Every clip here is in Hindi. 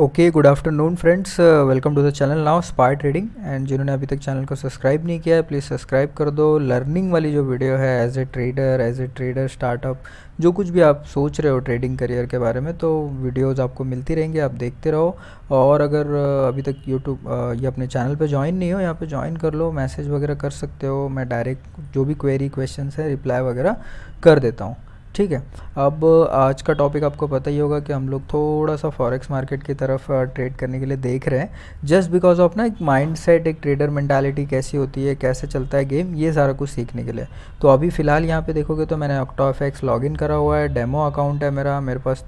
Okay, good afternoon friends, welcome to the channel now Spar trading. And जिन्होंने अभी तक चैनल को सब्सक्राइब नहीं किया है प्लीज़ सब्सक्राइब कर दो। लर्निंग वाली जो वीडियो है एज ए ट्रेडर स्टार्टअप, जो कुछ भी आप सोच रहे हो ट्रेडिंग करियर के बारे में, तो वीडियोस आपको मिलती रहेंगी, आप देखते रहो। और अगर अभी तक यूट्यूब ये अपने चैनल पे ज्वाइन नहीं हो, यहाँ पे ज्वाइन कर लो, मैसेज वगैरह कर सकते हो, मैं डायरेक्ट जो भी क्वेरी क्वेश्चन है रिप्लाई वगैरह कर देता हूँ। ठीक है। अब आज का टॉपिक आपको पता ही होगा कि हम लोग थोड़ा सा फॉरेक्स मार्केट की तरफ ट्रेड करने के लिए देख रहे हैं, जस्ट बिकॉज ऑफ ना एक माइंडसेट, एक ट्रेडर मेंटालिटी कैसी होती है, कैसे चलता है गेम, ये सारा कुछ सीखने के लिए। तो अभी फ़िलहाल यहाँ पे देखोगे तो मैंने ऑक्टाफेक्स लॉगिन करा हुआ है, डेमो अकाउंट है मेरे पास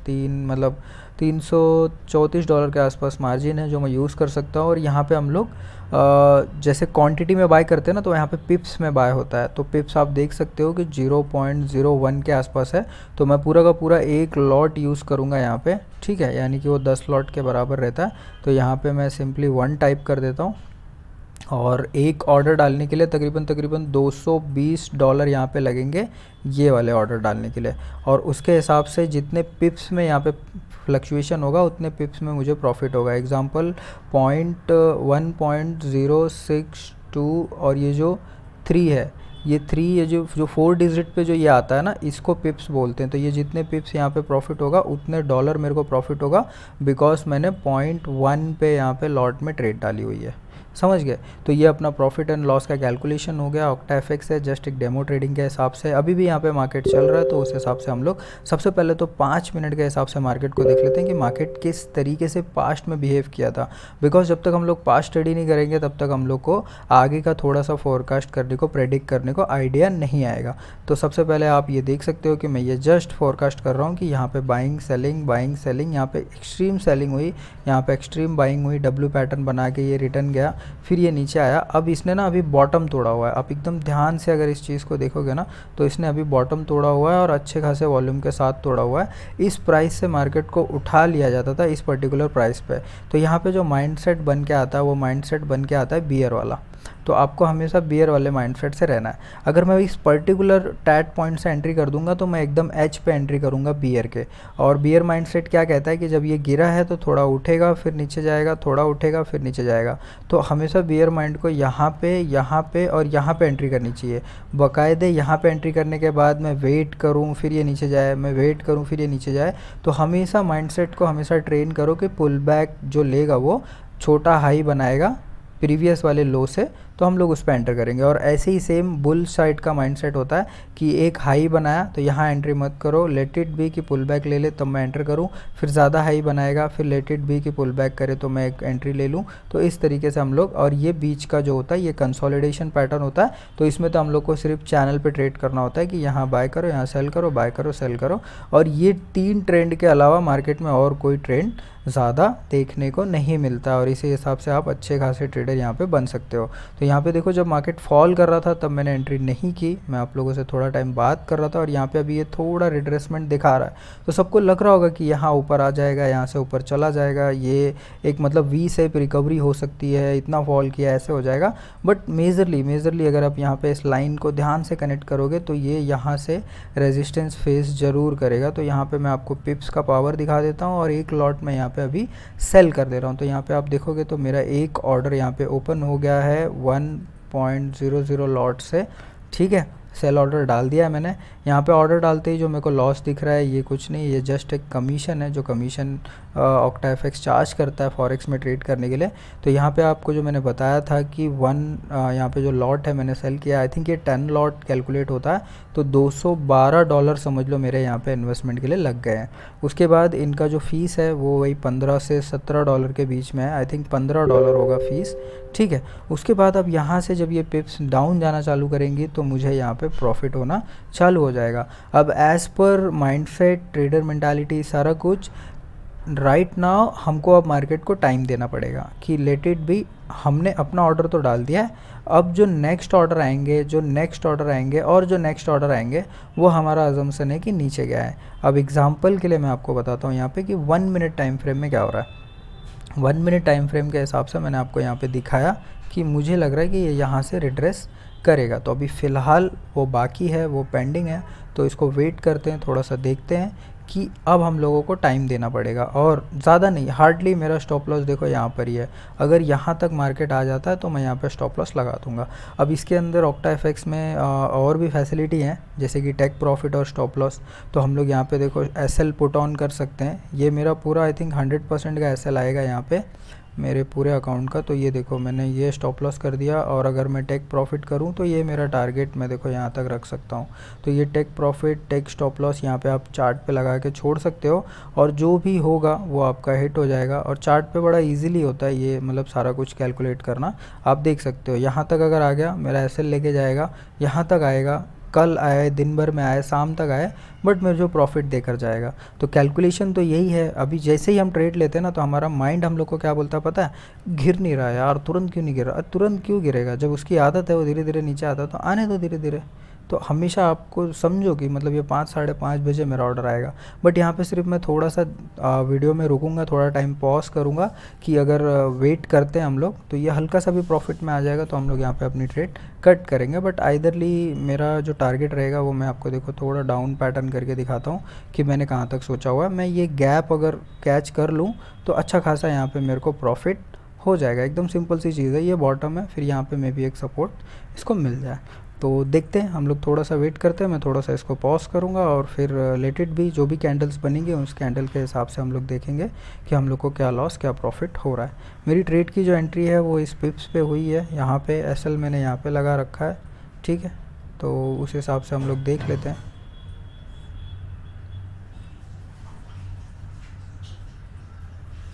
$334 के आसपास मार्जिन है जो मैं यूज़ कर सकता हूँ। और यहाँ पे हम लोग जैसे क्वांटिटी में बाय करते हैं ना, तो यहाँ पे पिप्स में बाय होता है। तो पिप्स आप देख सकते हो कि 0.01 के आसपास है। तो मैं पूरा का पूरा एक लॉट यूज़ करूँगा यहाँ पे, ठीक है, यानी कि वो 10 लॉट के बराबर रहता है। तो यहाँ पे मैं सिंपली 1 टाइप कर देता हूँ और एक ऑर्डर डालने के लिए तकरीबन $220 यहाँ पे लगेंगे, ये वाले ऑर्डर डालने के लिए। और उसके हिसाब से जितने पिप्स में यहाँ पे फ्लक्चुएशन होगा उतने पिप्स में मुझे प्रॉफिट होगा। एग्जांपल 1.062 और ये जो 3 है, ये 3, ये जो 4 डिजिट पे जो ये आता है ना, इसको पिप्स बोलते हैं। तो ये जितने पिप्स यहाँ पे प्रॉफिट होगा उतने डॉलर मेरे को प्रॉफिट होगा, बिकॉज मैंने 0.1 पे यहाँ पे लॉट में ट्रेड डाली हुई है। समझ गए? तो ये अपना प्रॉफिट एंड लॉस का कैलकुलेशन हो गया। ऑक्टाफेक्स है जस्ट एक डेमो ट्रेडिंग के हिसाब से, अभी भी यहाँ पे मार्केट चल रहा है, तो उस हिसाब से हम लोग सबसे पहले तो 5 मिनट के हिसाब से मार्केट को देख लेते हैं कि मार्केट किस तरीके से पास्ट में बिहेव किया था। बिकॉज जब तक हम लोग पास्ट स्टडी नहीं करेंगे तब तक हम लोग को आगे का थोड़ा सा फोरकास्ट करने को, प्रेडिक्ट करने को आइडिया नहीं आएगा। तो सबसे पहले आप ये देख सकते हो कि मैं ये जस्ट फोरकास्ट कर रहा हूँ कि यहाँ पे बाइंग सेलिंग, यहाँ पे एक्सट्रीम सेलिंग हुई, यहाँ पे एक्सट्रीम बाइंग हुई, डब्ल्यू पैटर्न बना के ये रिटर्न गया, फिर ये नीचे आया। अब इसने ना अभी बॉटम तोड़ा हुआ है। आप एकदम ध्यान से अगर इस चीज़ को देखोगे ना, तो इसने अभी बॉटम तोड़ा हुआ है और अच्छे खासे वॉल्यूम के साथ तोड़ा हुआ है। इस प्राइस से मार्केट को उठा लिया जाता था, इस पर्टिकुलर प्राइस पे। तो यहाँ पे जो माइंडसेट बन के आता है, वो माइंडसेट बन के आता है बियर वाला। तो आपको हमेशा बियर वाले माइंडसेट से रहना है। अगर मैं इस पर्टिकुलर टैट पॉइंट से एंट्री कर दूंगा तो मैं एकदम एच पे एंट्री करूंगा बियर के। और बियर माइंडसेट क्या कहता है कि जब ये गिरा है तो थोड़ा उठेगा फिर नीचे जाएगा, थोड़ा उठेगा फिर नीचे जाएगा। तो हमेशा बियर माइंड को यहाँ पे और यहाँ पे एंट्री करनी चाहिए। बाकायदे यहाँ पे एंट्री करने के बाद मैं वेट करूँ फिर ये नीचे जाए, मैं वेट करूँ फिर ये नीचे जाए। तो हमेशा माइंडसेट को हमेशा ट्रेन करो कि पुल बैक जो लेगा वो छोटा हाई बनाएगा प्रीवियस वाले लो से, तो हम लोग उस पर एंटर करेंगे। और ऐसे ही सेम बुल साइड का माइंडसेट होता है कि एक हाई बनाया तो यहाँ एंट्री मत करो, लेट इट बी कि पुल बैक ले ले तब मैं एंटर करूँ। फिर ज़्यादा हाई बनाएगा, फिर लेट इट बी कि पुल बैक करे तो मैं एक एंट्री ले लूँ। तो इस तरीके से हम लोग, और ये बीच का जो होता है ये कंसोलिडेशन पैटर्न होता है। तो इसमें तो हम लोग को सिर्फ चैनल पे ट्रेड करना होता है कि यहाँ बाय करो, यहाँ सेल करो, बाय करो, सेल करो। और ये 3 ट्रेंड के अलावा मार्केट में और कोई ट्रेंड ज़्यादा देखने को नहीं मिलता, और इसी हिसाब से आप अच्छे खासे ट्रेडर यहाँ पे बन सकते हो। तो यहाँ पे देखो, जब मार्केट फॉल कर रहा था तब मैंने एंट्री नहीं की, मैं आप लोगों से थोड़ा टाइम बात कर रहा था, और यहाँ पे अभी ये थोड़ा रिट्रेसमेंट दिखा रहा है। तो सबको लग रहा होगा कि यहाँ ऊपर आ जाएगा, यहाँ से ऊपर चला जाएगा, ये एक मतलब वी शेप रिकवरी हो सकती है, इतना फॉल किया ऐसे हो जाएगा। बट मेजरली अगर आप यहाँ पे इस लाइन को ध्यान से कनेक्ट करोगे तो ये यहाँ से रेजिस्टेंस फेस ज़रूर करेगा। तो यहाँ पे मैं आपको पिप्स का पावर दिखा देता हूँ, और एक लॉट में यहाँ पे अभी सेल कर दे रहा हूँ। तो यहाँ पे आप देखोगे तो मेरा एक ऑर्डर यहाँ पे ओपन हो गया है 1.00 लॉट से, ठीक है। सेल ऑर्डर डाल दिया है मैंने। यहाँ पे ऑर्डर डालते ही जो मेरे को लॉस दिख रहा है ये कुछ नहीं, ये जस्ट एक कमीशन है, जो कमीशन ऑक्टाफेक्स चार्ज करता है फॉरेक्स में ट्रेड करने के लिए। तो यहाँ पे आपको जो मैंने बताया था कि यहाँ पे जो लॉट है मैंने सेल किया, आई थिंक ये 10 लॉट कैलकुलेट होता है। तो $212 समझ लो मेरे यहाँ पे इन्वेस्टमेंट के लिए लग गए हैं। उसके बाद इनका जो फ़ीस है वो वही $15 से $17 के बीच में है, आई थिंक $15 होगा फ़ीस, ठीक है। उसके बाद अब यहाँ से जब ये पिप्स डाउन जाना चालू करेंगी तो मुझे यहाँ पे प्रॉफिट होना चालू हो जाएगा। अब as per mindset, trader mentality, सारा कुछ राइट नाउ हमको अब मार्केट को टाइम देना पड़ेगा कि लेट इट बी। हमने अपना ऑर्डर तो डाल दिया है, अब जो नेक्स्ट ऑर्डर आएंगे और जो नेक्स्ट ऑर्डर आएंगे वो हमारा अजम्पशन है कि नीचे गया है। अब एग्जांपल के लिए मैं आपको बताता हूँ यहाँ पे कि 1 मिनट टाइम फ्रेम में क्या हो रहा है। 1 मिनट टाइम फ्रेम के हिसाब से मैंने आपको यहाँ पे दिखाया कि मुझे लग रहा है कि ये यहाँ से रिट्रेस करेगा। तो अभी फ़िलहाल वो बाकी है, वो पेंडिंग है, तो इसको वेट करते हैं, थोड़ा सा देखते हैं कि अब हम लोगों को टाइम देना पड़ेगा, और ज़्यादा नहीं, हार्डली मेरा स्टॉप लॉस देखो यहाँ पर ही है। अगर यहाँ तक मार्केट आ जाता है तो मैं यहाँ पे स्टॉप लॉस लगा दूंगा। अब इसके अंदर ऑक्टा एफएक्स में और भी फैसिलिटी हैं, जैसे कि टेक प्रॉफिट और स्टॉप लॉस। तो हम लोग यहाँ पे देखो एसएल पुट ऑन कर सकते हैं। ये मेरा पूरा आई थिंक 100% का एसएल आएगा यहाँ पे मेरे पूरे अकाउंट का। तो ये देखो मैंने ये स्टॉप लॉस कर दिया, और अगर मैं टेक प्रॉफिट करूँ तो ये मेरा टारगेट मैं देखो यहाँ तक रख सकता हूँ। तो ये take profit, take stop loss यहाँ पे आप चार्ट पे लगा के छोड़ सकते हो, और जो भी होगा वो आपका हिट हो जाएगा। और चार्ट पे बड़ा इजीली होता है ये, मतलब सारा कुछ कैलकुलेट करना। आप देख सकते हो यहाँ तक अगर आ गया मेरा एसएल लेके जाएगा, यहाँ तक आएगा, कल आए, दिन भर में आए, शाम तक आए, बट मेरे जो प्रॉफिट देकर जाएगा। तो कैलकुलेशन तो यही है। अभी जैसे ही हम ट्रेड लेते हैं ना, तो हमारा माइंड हम लोग को क्या बोलता है पता है, गिर नहीं रहा यार, तुरंत क्यों नहीं गिर रहा। तुरंत क्यों गिरेगा, जब उसकी आदत है वो धीरे धीरे नीचे आता है तो आने दो धीरे धीरे। तो हमेशा आपको समझो कि मतलब ये 5 साढ़े 5 बजे मेरा ऑर्डर आएगा, बट यहाँ पे सिर्फ मैं थोड़ा सा वीडियो में रुकूंगा, थोड़ा टाइम पॉज करूँगा कि अगर वेट करते हैं हम लोग तो ये हल्का सा भी प्रॉफिट में आ जाएगा, तो हम लोग यहाँ पे अपनी ट्रेड कट करेंगे। बट आइदरली मेरा जो टारगेट रहेगा वो मैं आपको देखो थोड़ा डाउन पैटर्न करके दिखाता हूँ कि मैंने कहाँ तक सोचा हुआ है। मैं ये गैप अगर कैच कर लूँ तो अच्छा खासा यहाँ पे मेरे को प्रॉफिट हो जाएगा। एकदम सिंपल सी चीज़ है, ये बॉटम है, फिर यहाँ पे मे भी एक सपोर्ट इसको मिल जाए। तो देखते हैं, हम लोग थोड़ा सा वेट करते हैं। मैं थोड़ा सा इसको पॉज करूँगा, और फिर लेटेड भी जो भी कैंडल्स बनेंगे उस कैंडल के हिसाब से हम लोग देखेंगे कि हम लोग को क्या लॉस क्या प्रॉफिट हो रहा है। मेरी ट्रेड की जो एंट्री है वो इस पिप्स पे हुई है, यहाँ पे एसएल मैंने यहाँ पे लगा रखा है, ठीक है। तो उस हिसाब से हम लोग देख लेते हैं।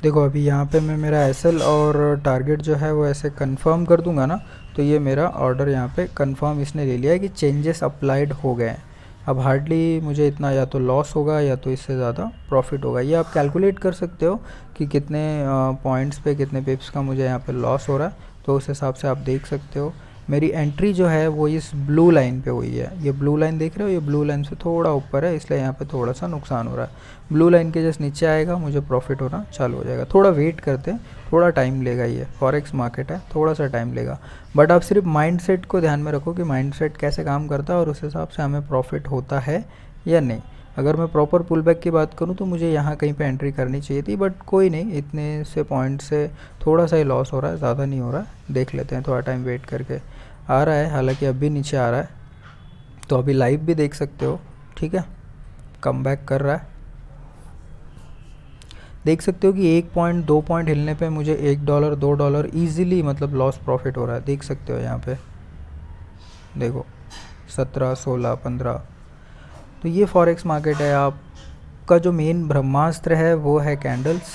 देखो अभी यहाँ पे मैं मेरा एसएल और टारगेट जो है वो ऐसे कंफर्म कर दूंगा ना, तो ये मेरा ऑर्डर यहाँ पे कंफर्म इसने ले लिया है कि चेंजेस अप्लाइड हो गए हैं। अब हार्डली मुझे इतना या तो लॉस होगा या तो इससे ज़्यादा प्रॉफिट होगा। ये आप कैलकुलेट कर सकते हो कि कितने पॉइंट्स पे, कितने पिप्स का मुझे यहाँ पे लॉस हो रहा है, तो उस हिसाब से आप देख सकते हो। मेरी एंट्री जो है वो इस ब्लू लाइन पे हुई है। ये ब्लू लाइन देख रहे हो, ये ब्लू लाइन से थोड़ा ऊपर है, इसलिए यहाँ पे थोड़ा सा नुकसान हो रहा है। ब्लू लाइन के जस्ट नीचे आएगा मुझे प्रॉफिट होना चालू हो जाएगा। थोड़ा वेट करते हैं, थोड़ा टाइम लेगा, ये फॉरेक्स मार्केट है, थोड़ा सा टाइम लेगा। बट आप सिर्फ माइंडसेट को ध्यान में रखो कि माइंडसेट कैसे काम करता है, और उस हिसाब से हमें प्रॉफिट होता है या नहीं। अगर मैं प्रॉपर पुल बैक की बात करूं तो मुझे यहाँ कहीं पे एंट्री करनी चाहिए थी, बट कोई नहीं, इतने से पॉइंट से थोड़ा सा ही लॉस हो रहा है, ज़्यादा नहीं हो रहा है। देख लेते हैं, थोड़ा टाइम वेट करके आ रहा है, हालांकि अभी नीचे आ रहा है। तो अभी लाइव भी देख सकते हो, ठीक है, कम बैक कर रहा है। देख सकते हो कि 1 पॉइंट 2 पॉइंट हिलने पे मुझे $1 $2 ईजिली मतलब लॉस प्रॉफिट हो रहा है। देख सकते हो यहाँ पे, देखो 17 16 15। तो ये फॉरेक्स मार्केट है। आपका जो मेन ब्रह्मास्त्र है वो है कैंडल्स,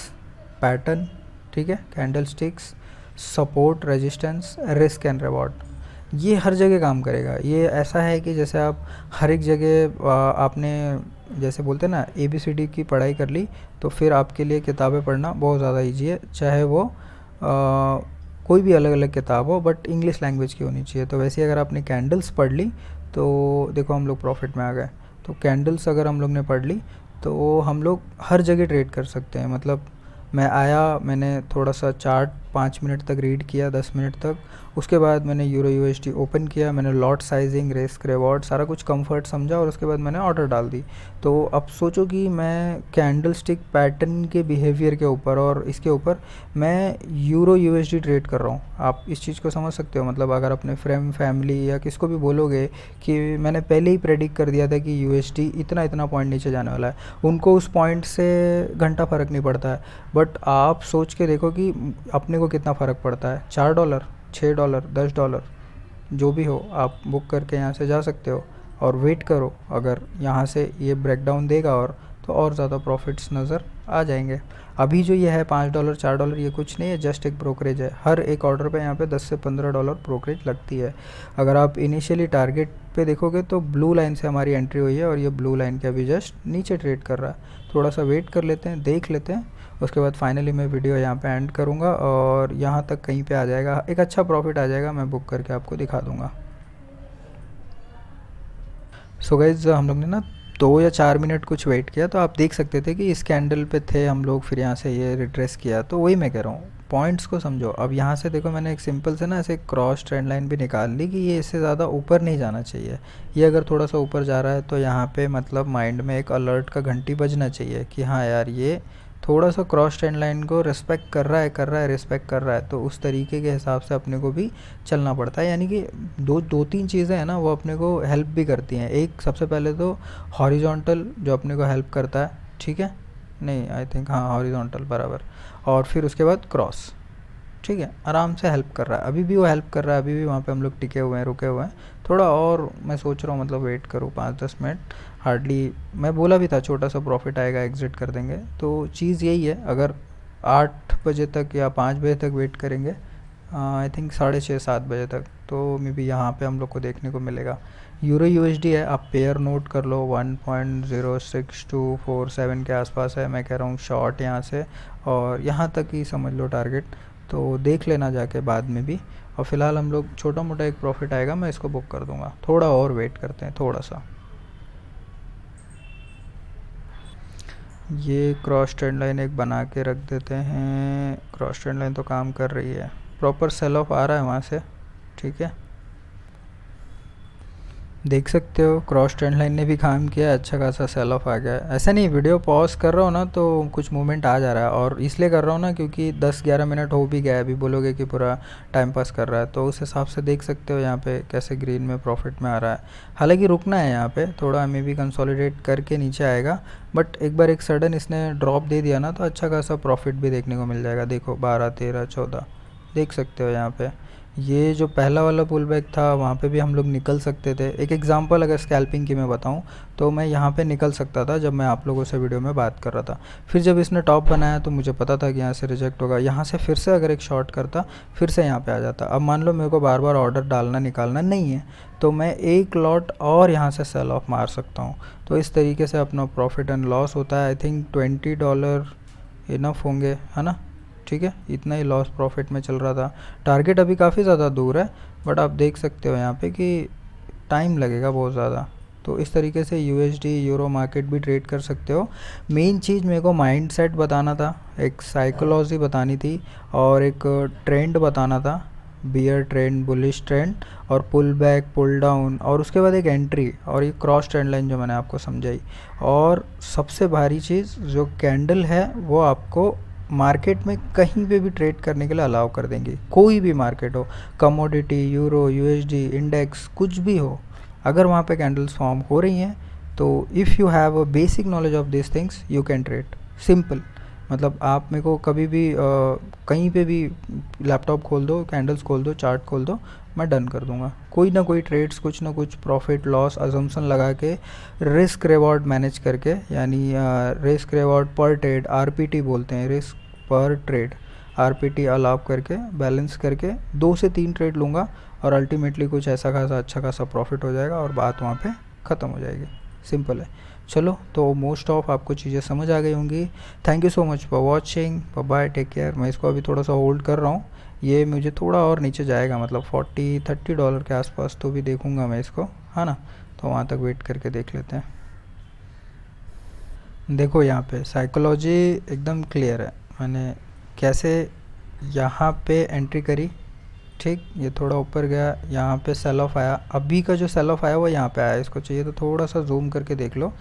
पैटर्न, ठीक है, candle sticks, support, resistance, risk and reward. ये हर जगह काम करेगा। ये ऐसा है कि जैसे आप हर एक जगह आपने जैसे बोलते हैं ना ABCD की पढ़ाई कर ली, तो फिर आपके लिए किताबें पढ़ना बहुत ज़्यादा ईजी है, चाहे वो कोई भी अलग अलग किताब हो, बट इंग्लिश लैंग्वेज की होनी चाहिए। तो वैसे ही अगर आपने कैंडल्स पढ़ ली तो देखो हम लोग प्रॉफिट में आ गए। तो कैंडल्स अगर हम लोग ने पढ़ ली तो हम लोग हर जगह ट्रेड कर सकते हैं। मतलब मैं आया, मैंने थोड़ा सा चार्ट 5 मिनट तक रीड किया, 10 मिनट तक, उसके बाद मैंने यूरो USD ओपन किया, मैंने लॉट साइजिंग, रिस्क, रिवॉर्ड सारा कुछ कंफर्ट समझा, और उसके बाद मैंने ऑर्डर डाल दी। तो अब सोचो कि मैं कैंडल स्टिक पैटर्न के बिहेवियर के ऊपर और इसके ऊपर मैं यूरो USD ट्रेड कर रहा हूँ। आप इस चीज़ को समझ सकते हो। मतलब अगर अपने फ्रेंड, फैमिली या किसको भी बोलोगे कि मैंने पहले ही प्रेडिक्ट कर दिया था कि USD इतना इतना पॉइंट नीचे जाने वाला है, उनको उस पॉइंट से घंटा फ़र्क नहीं पड़ता है। बट आप सोच के देखो कि अपने को कितना फ़र्क पड़ता है। $4 $6 $10 जो भी हो, आप बुक करके यहाँ से जा सकते हो और वेट करो। अगर यहाँ से ये ब्रेकडाउन देगा तो और ज़्यादा प्रॉफिट्स नज़र आ जाएंगे। अभी जो ये है $5 $4 ये कुछ नहीं है, जस्ट एक ब्रोकरेज है। हर एक ऑर्डर पे यहाँ पे $10 से $15 ब्रोकरेज लगती है। अगर आप इनिशियली टारगेट पे देखोगे तो ब्लू लाइन से हमारी एंट्री हुई है, और ये ब्लू लाइन के अभी जस्ट नीचे ट्रेड कर रहा है। थोड़ा सा वेट कर लेते हैं, देख लेते हैं, उसके बाद फाइनली मैं वीडियो यहाँ पे एंड करूँगा, और यहाँ तक कहीं पे आ जाएगा, एक अच्छा प्रॉफिट आ जाएगा, मैं बुक करके आपको दिखा दूँगा। सो गाइज हम लोग ने ना 2 या 4 मिनट कुछ वेट किया, तो आप देख सकते थे कि इस कैंडल पे थे हम लोग, फिर यहाँ से ये रिट्रेस किया। तो वही मैं कह रहा हूँ, पॉइंट्स को समझो। अब यहाँ से देखो मैंने एक सिंपल से ना ऐसे क्रॉस ट्रेंड लाइन भी निकाल ली कि ये इससे ज़्यादा ऊपर नहीं जाना चाहिए। ये अगर थोड़ा सा ऊपर जा रहा है तो यहाँ पे मतलब माइंड में एक अलर्ट का घंटी बजना चाहिए कि हाँ यार ये थोड़ा सा क्रॉस ट्रेंड लाइन को रिस्पेक्ट कर रहा है रिस्पेक्ट कर रहा है। तो उस तरीके के हिसाब से अपने को भी चलना पड़ता है। यानी कि दो तीन चीज़ें हैं ना वो अपने को हेल्प भी करती हैं। एक सबसे पहले तो हॉरिजॉन्टल जो अपने को हेल्प करता है, ठीक है, नहीं आई थिंक हाँ हॉरिजॉन्टल बराबर, और फिर उसके बाद क्रॉस, ठीक है, आराम से हेल्प कर रहा है। अभी भी वो हेल्प कर रहा है, अभी भी वहाँ पे हम लोग टिके हुए हैं, रुके हुए हैं। थोड़ा और मैं सोच रहा हूँ मतलब वेट करूँ 5-10 मिनट हार्डली। मैं बोला भी था छोटा सा प्रॉफिट आएगा एग्ज़िट कर देंगे। तो चीज़ यही है, अगर 8 बजे तक या 5 बजे तक वेट करेंगे, आई थिंक 6:30-7 बजे तक, तो मे बी यहाँ पे हम लोग को देखने को मिलेगा। यूरो यूएसडी है, आप पेयर नोट कर लो, 1.06247 के आसपास है। मैं कह रहा हूँ शॉर्ट यहाँ से और यहाँ तक ही समझ लो टारगेट, तो देख लेना जाके बाद में भी। और फ़िलहाल हम लोग छोटा मोटा एक प्रॉफिट आएगा, मैं इसको बुक कर दूँगा। थोड़ा और वेट करते हैं थोड़ा सा। ये क्रॉस ट्रेंड लाइन एक बना के रख देते हैं। क्रॉस ट्रेंड लाइन तो काम कर रही है, प्रॉपर सेल ऑफ आ रहा है वहाँ से, ठीक है, देख सकते हो क्रॉस ट्रेंड लाइन ने भी काम किया, अच्छा खासा सेल ऑफ आ गया है। ऐसा नहीं वीडियो पॉज कर रहा हूँ ना तो कुछ मूवमेंट आ जा रहा है, और इसलिए कर रहा हूँ ना क्योंकि 10-11 मिनट हो भी गया है। अभी बोलोगे कि पूरा टाइम पास कर रहा है, तो उस हिसाब से देख सकते हो यहाँ पे कैसे ग्रीन में प्रॉफिट में आ रहा है। हालांकि रुकना है यहाँ पे, थोड़ा हमें भी कंसोलिडेट करके नीचे आएगा, बट एक बार एक सडन इसने ड्रॉप दे दिया ना तो अच्छा खासा प्रॉफिट भी देखने को मिल जाएगा। देखो 12, 13, 14 देख सकते हो यहाँ पे। ये जो पहला वाला पुल बैक था वहाँ पे भी हम लोग निकल सकते थे। एक एग्जांपल अगर स्कैल्पिंग की मैं बताऊँ तो मैं यहाँ पे निकल सकता था जब मैं आप लोगों से वीडियो में बात कर रहा था। फिर जब इसने टॉप बनाया तो मुझे पता था कि यहाँ से रिजेक्ट होगा, यहाँ से फिर से अगर एक शॉर्ट करता फिर से यहाँ पे आ जाता। अब मान लो मेरे को बार बार ऑर्डर डालना निकालना नहीं है तो मैं एक लॉट और यहाँ से सेल ऑफ मार सकता हूँ। तो इस तरीके से अपना प्रॉफिट एंड लॉस होता है। आई थिंक $20 इनफ होंगे, है ना, ठीक है, इतना ही लॉस प्रॉफिट में चल रहा था। टारगेट अभी काफ़ी ज़्यादा दूर है, बट आप देख सकते हो यहाँ पे कि टाइम लगेगा बहुत ज़्यादा। तो इस तरीके से यूएसडी यूरो मार्केट भी ट्रेड कर सकते हो। मेन चीज़ मेरे को माइंडसेट बताना था, एक साइकोलॉजी बतानी थी, और एक ट्रेंड बताना था, बियर ट्रेंड, बुलिश ट्रेंड, और पुल बैक, पुल डाउन, और उसके बाद एक एंट्री, और ये क्रॉस ट्रेंड लाइन जो मैंने आपको समझाई। और सबसे भारी चीज़ जो कैंडल है वो आपको मार्केट में कहीं पे भी ट्रेड करने के लिए अलाउ कर देंगे। कोई भी मार्केट हो, कमोडिटी, यूरो, यूएसडी, इंडेक्स, कुछ भी हो, अगर वहाँ पे कैंडल्स फॉर्म हो रही हैं तो if you have a basic knowledge of this things you can trade. Simple, मतलब आप मेरे को कभी भी कहीं पे भी लैपटॉप खोल दो, कैंडल्स खोल दो, चार्ट खोल दो, मैं डन कर दूंगा। कोई ना कोई ट्रेड्स, कुछ ना कुछ प्रॉफिट लॉस अजम्पशन लगा के, रिस्क रिवॉर्ड मैनेज करके, यानी रिस्क रिवॉर्ड पर ट्रेड, आरपीटी बोलते हैं, रिस्क पर ट्रेड, आरपीटी अलाउ करके बैलेंस करके 2 से 3 ट्रेड लूँगा और अल्टीमेटली कुछ ऐसा खासा अच्छा खासा प्रॉफिट हो जाएगा और बात वहाँ पे ख़त्म हो जाएगी। सिंपल है। चलो, तो मोस्ट ऑफ आपको चीज़ें समझ आ गई होंगी। Thank you so much for watching, bye, take care. मैं इसको अभी थोड़ा सा होल्ड कर रहा हूँ, ये मुझे थोड़ा और नीचे जाएगा, मतलब $40-30 के आसपास तो भी देखूँगा मैं इसको, है ना, तो वहाँ तक वेट करके देख लेते हैं। देखो यहाँ पे साइकोलॉजी एकदम क्लियर है, मैंने कैसे यहाँ पे एंट्री करी, ठीक, ये थोड़ा ऊपर गया, यहाँ पे सेल ऑफ आया। अभी का जो सेल ऑफ आया वो यहाँ पे आया, इसको चाहिए तो थोड़ा सा जूम करके देख लो।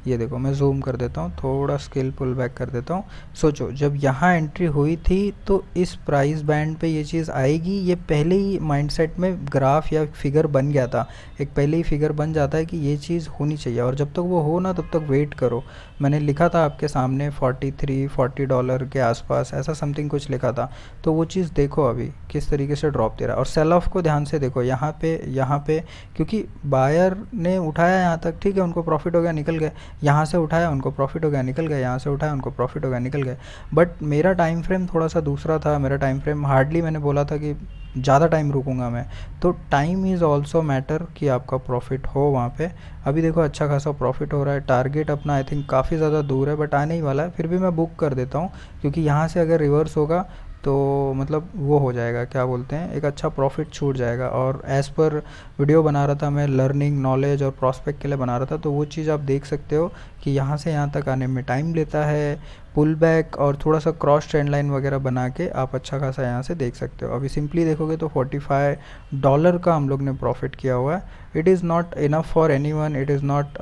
ये देखो, मैं जूम कर देता हूँ, थोड़ा स्केल पुल बैक कर देता हूँ। सोचो जब यहाँ एंट्री हुई थी तो इस प्राइस बैंड पे ये चीज़ आएगी, ये पहले ही माइंडसेट में ग्राफ या फिगर बन गया था, एक पहले ही फिगर बन जाता है कि ये चीज़ होनी चाहिए, और जब तक वो हो ना तब तक वेट करो। मैंने लिखा था आपके सामने $43-40 के आसपास, ऐसा समथिंग कुछ लिखा था। तो वो चीज़ देखो अभी किस तरीके से ड्रॉप दे रहा है, और सेल ऑफ को ध्यान से देखो यहाँ पे क्योंकि बायर ने उठाया यहाँ तक, ठीक है, उनको प्रॉफिट हो गया, निकल गए। यहाँ से उठाया, उनको प्रॉफिट हो गया, निकल गए। यहाँ से उठाया, उनको प्रॉफिट हो गया, निकल गए। बट मेरा टाइम फ्रेम थोड़ा सा दूसरा था। मेरा टाइम फ्रेम हार्डली, मैंने बोला था कि ज़्यादा टाइम रुकूंगा मैं, तो टाइम इज़ ऑल्सो मैटर कि आपका प्रॉफिट हो वहाँ पे। अभी देखो अच्छा खासा प्रॉफिट हो रहा है। टारगेट अपना आई थिंक काफ़ी ज़्यादा दूर है, बट आने ही वाला है। फिर भी मैं बुक कर देता हूँ, क्योंकि यहाँ से अगर रिवर्स होगा तो मतलब वो हो जाएगा, क्या बोलते हैं, एक अच्छा प्रॉफिट छूट जाएगा। और एज़ पर वीडियो बना रहा था मैं, लर्निंग, नॉलेज और प्रॉस्पेक्ट के लिए बना रहा था, तो वो चीज़ आप देख सकते हो कि यहाँ से यहाँ तक आने में टाइम लेता है, पुल बैक और थोड़ा सा क्रॉस ट्रेंड लाइन वगैरह बना के आप अच्छा खासा यहाँ से देख सकते हो। अभी सिंपली देखोगे तो $45 का हम लोग ने प्रॉफिट किया हुआ है। It is not enough for any one, it is not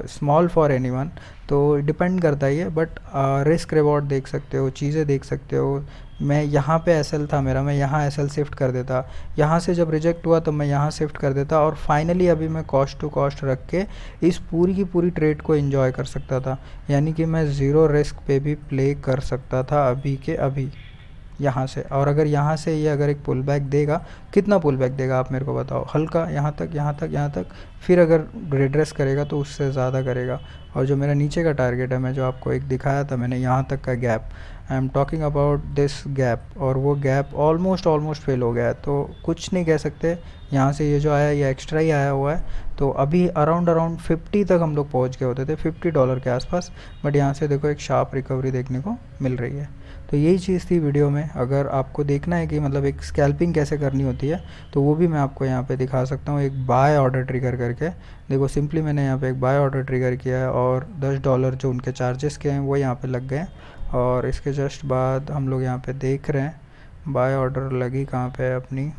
small for any one, तो डिपेंड करता ही है। बट रिस्क रिवॉर्ड देख सकते हो, चीज़ें देख सकते हो। मैं यहाँ पे एसएल था मेरा, मैं यहाँ एसएल शिफ्ट कर देता, यहाँ से जब रिजेक्ट हुआ तो मैं यहाँ शिफ्ट कर देता, और फाइनली अभी मैं कॉस्ट टू कॉस्ट रख के इस पूरी की पूरी ट्रेड को एंजॉय कर सकता था। यानी कि मैं ज़ीरो रिस्क पे भी प्ले कर सकता था अभी के अभी यहाँ से। और अगर यहाँ से ये अगर एक पुल बैक देगा, कितना पुल बैक देगा आप मेरे को बताओ? हल्का, यहाँ तक, यहाँ तक, यहाँ तक, फिर अगर रिट्रेस करेगा तो उससे ज़्यादा करेगा। और जो मेरा नीचे का टारगेट है, मैं जो आपको एक दिखाया था मैंने, यहाँ तक का gap, I am talking about this gap, और वो गैप ऑलमोस्ट फेल हो गया है। तो कुछ नहीं कह सकते, यहाँ से ये जो आया ये एक्स्ट्रा ही आया हुआ है। तो अभी अराउंड 50 तक हम लोग पहुँच गए होते थे, $50 के आसपास, बट यहाँ से देखो एक शार्प रिकवरी देखने को मिल रही है। तो यही चीज़ थी वीडियो में। अगर आपको देखना है कि मतलब एक स्कैल्पिंग कैसे करनी होती है, तो वो भी मैं आपको यहाँ पे दिखा सकता हूँ, एक बाय ऑर्डर ट्रिगर करके। देखो सिंपली मैंने यहाँ पे एक बाय ऑर्डर ट्रिगर किया है, और $10 जो उनके चार्जेस के हैं वो यहाँ पे लग गए। और इसके जस्ट बाद हम लोग यहाँ पे देख रहे हैं बाय ऑर्डर लगी कहाँ पे है अपनी।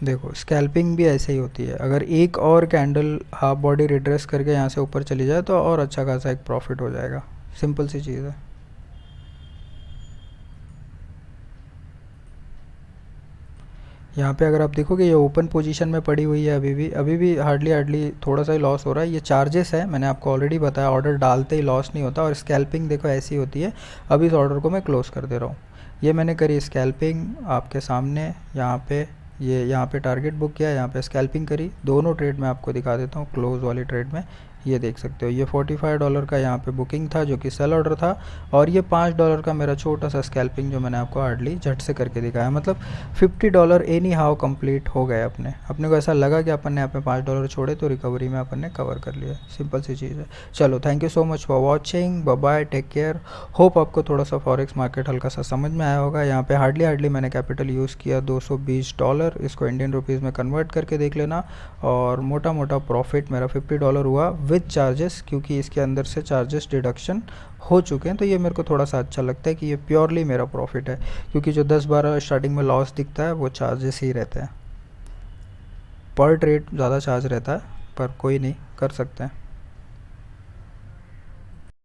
देखो स्कैल्पिंग भी ऐसे ही होती है, अगर एक और कैंडल हाफ बॉडी रिट्रेस करके यहाँ से ऊपर चली जाए तो और अच्छा खासा एक प्रॉफिट हो जाएगा। सिंपल सी चीज़ है। यहाँ पे अगर आप देखोगे ये ओपन पोजीशन में पड़ी हुई है, अभी भी हार्डली थोड़ा सा ही लॉस हो रहा है। ये चार्जेस है, मैंने आपको ऑलरेडी बताया, ऑर्डर डालते ही लॉस नहीं होता। और स्कैल्पिंग देखो ऐसी होती है। अभी इस ऑर्डर को मैं क्लोज़ कर दे रहा हूँ। ये मैंने करी स्कैल्पिंग आपके सामने, यहाँ पे ये यहाँ पे टारगेट बुक किया, यहाँ पे स्कैल्पिंग करी। दोनों ट्रेड मैं आपको दिखा देता हूँ। क्लोज वाली ट्रेड में ये देख सकते हो, ये $45 का यहाँ पे बुकिंग था जो कि सेल ऑर्डर था, और ये $5 का मेरा छोटा सा स्कैल्पिंग जो मैंने आपको हार्डली झट से करके दिखाया। मतलब $50 एनी हाउ कंप्लीट हो गए अपने को ऐसा लगा कि अपन ने यहाँ पे $5 छोड़े तो रिकवरी में अपन ने कवर कर लिया। सिंपल सी चीज़ है। चलो thank you so much for watching, bye bye, take care. Hope आपको थोड़ा सा फॉरेक्स मार्केट हल्का सा समझ में आया होगा। यहाँ पे हार्डली मैंने कैपिटल यूज़ किया $220, इसको इंडियन रुपीज़ में कन्वर्ट करके देख लेना। और मोटा प्रॉफिट मेरा $50 हुआ विद चार्जेस, क्योंकि इसके अंदर से चार्जेस डिडक्शन हो चुके हैं। तो ये मेरे को थोड़ा सा अच्छा लगता है कि ये प्योरली मेरा प्रॉफिट है, क्योंकि जो 10-12 स्टार्टिंग में लॉस दिखता है वो चार्जेस ही रहते हैं। पर ट्रेड ज़्यादा चार्ज रहता है, पर कोई नहीं, कर सकते हैं।